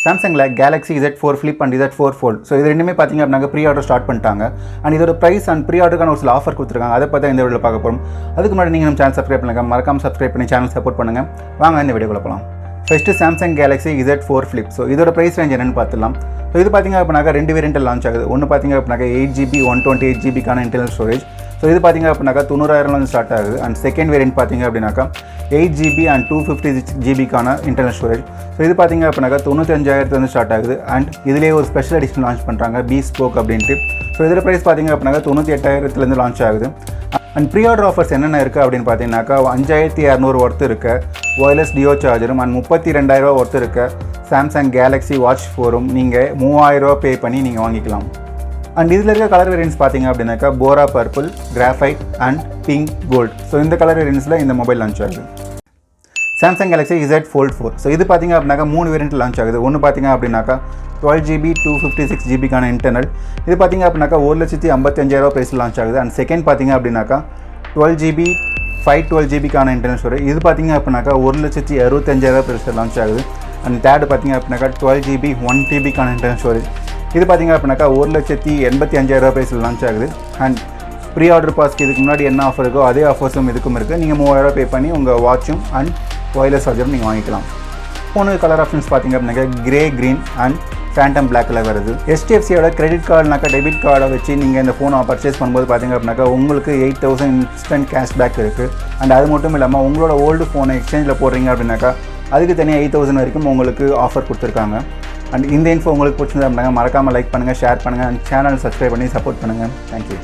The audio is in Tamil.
சாம்சங்கில் Galaxy Z4 Flip and Z4 Fold. So இது ரெண்டுமே பார்த்திங்க அப்படின்னா ப்ரீ ஆர்டர் ஸ்டார்ட் பண்ணிட்டாங்க. அண்ட் இதோட ப்ரைஸ் அண்ட் ப்ரீ ஆர்டருக்கான ஒரு சில ஆஃபர் கொடுத்துருக்காங்க. அதை பற்றி இந்த வீடியோவில் பார்க்க போகிறோம். அதுக்கு முன்னாடி நீங்கள் நம்ம சேனல் சப்ஸ்கிரைப் பண்ணுங்கள், மறக்காமல் சப்ஸ்கிரைப் பண்ணி சேனல் சப்போர்ட் பண்ணுங்கள். வாங்க இந்த வீடியோக்குள்ள போகலாம். First Samsung Galaxy Z4 Flip. So இதோட ப்ரைஸ் ரேஞ்ச் என்னென்னு பார்த்துலாம். ஸோ இது பார்த்திங்க அப்படின்னாக்கா ரெண்டு வேரியண்ட்டில் லான்ச் ஆகுது. ஒன்று பார்த்திங்க அப்படின்னாக்கா 8GB 128GB internal storage. So இது பார்த்திங்க அப்படின்னாக்கா 90,000 ஸ்டார்ட் ஆகுது. அண்ட் செகண்ட் வேரியண்ட் பார்த்திங்க அப்படின்னாக்கா 8GB and 256GB internal storage. So இது பார்த்திங்க அப்படின்னாக்கா 95,000 ஸ்டார்ட் ஆகுது. அண்ட் இதிலே ஒரு ஸ்பெஷல் எடிஷன் லான்ச் பண்ணுறாங்க, பீஸ்போக் அப்படின்ட்டு. ஸோ இதில் ப்ரைஸ் பார்த்திங்க அப்படின்னாக்கா 98,000 லான்ச் ஆகுது. அண்ட் ப்ரீ ஆர்டர் ஆஃபர்ஸ் என்னென்ன இருக்குது அப்படின்னு பார்த்தீங்கன்னாக்கா 5,200 ஒர்த்து இருக்க ஒயர்லெஸ் டியோ சார்ஜரும் அண்ட் 32,000 ஒர்த்து இருக்க சாம்சங் கேலக்ஸி வாட்ச் 4ம் நீங்கள் 3,000 பே பண்ணி நீங்கள் வாங்கிக்கலாம். அண்ட் இதில் இருக்க கலர் வேரியன்ஸ் பார்த்தீங்க அப்படின்னாக்கா Bora purple, graphite and pink gold. So இந்த கலர் வேரியன்ஸில் இந்த மொபைல் லான்ச் ஆகுது. Samsung Galaxy Z Fold 4. ஸோ இது பார்த்திங்க அப்படின்னாக்கா 3 வேரியன்ட் லான்ச் ஆகுது. ஒன்று பார்த்திங்க அப்படின்னாக்கா 12GB 256GB இன்டர்னல். இது பார்த்திங்க அப்படின்னாக்கா 1,55,000 ப்ரைஸில் லான்ச் ஆகுது. அண்ட் செகண்ட் பார்த்திங்க அப்படின்னாக்கா 12GB 512GB இன்டர்னல் ஸ்டோரேஜ். இது பார்த்திங்க அப்படின்னாக்கா 1,65,000 ப்ரைஸில் லான்ச் ஆகுது. அண்ட் தேர்டு பார்த்திங்க அப்படின்னாக்கா 12GB 1TB இன்டர்னல் ஸ்டோரேஜ். இது பார்த்திங்க அப்படின்னாக்கா 1,85,000 ப்ரைஸில் லான்ச் ஆகுது. அண்ட் ப்ரீ ஆர்டர் பாஸ்க்கு இதுக்கு முன்னாடி என்ன ஆஃபர் இருக்கோ அதே ஆஃபர்ஸும் இதுக்கும் இருக்குது. நீங்கள் 3,000 பே பண்ணி உங்கள் வாட்சும் அண்ட் ஒயர்லெஸ் சார்ஜரும் நீங்கள் வாங்கிக்கலாம். ஃபோனு கலர் ஆப்ஷன்ஸ் பார்த்திங்க அப்படின்னாக்கா கிரே, க்ரீன் அண்ட் ஃபேண்டம் பிளாக்கில் வருது. HDFCயோட கிரெடிட் கார்டுனாக்கா டெபிட் கார்டை வச்சு நீங்கள் இந்த ஃபோனை பர்ச்சேஸ் பண்ணும்போது பார்த்திங்க அப்படின்னாக்கா உங்களுக்கு 8,000 இன்ஸ்டன்ட் கேஷ்பேக் இருக்குது. அண்ட் அது மட்டும் இல்லாமல் உங்களோட ஓல்டு ஃபோனை எக்ஸ்சேஞ்சில் போடுறீங்க அப்படின்னாக்கா அதுக்கு தனியாக 8,000 வரைக்கும் உங்களுக்கு ஆஃபர் கொடுத்துருக்காங்க. அண்ட் இந்த இன்ஃபோ உங்களுக்கு பிடிச்சிருந்தா அப்படின்னா மறக்காமல் லைக் பண்ணுங்கள், ஷேர் பண்ணுங்கள் அண்ட் சேனல் சப்ஸ்கிரைப் பண்ணி சப்போர்ட் பண்ணுங்கள். தேங்க்யூ.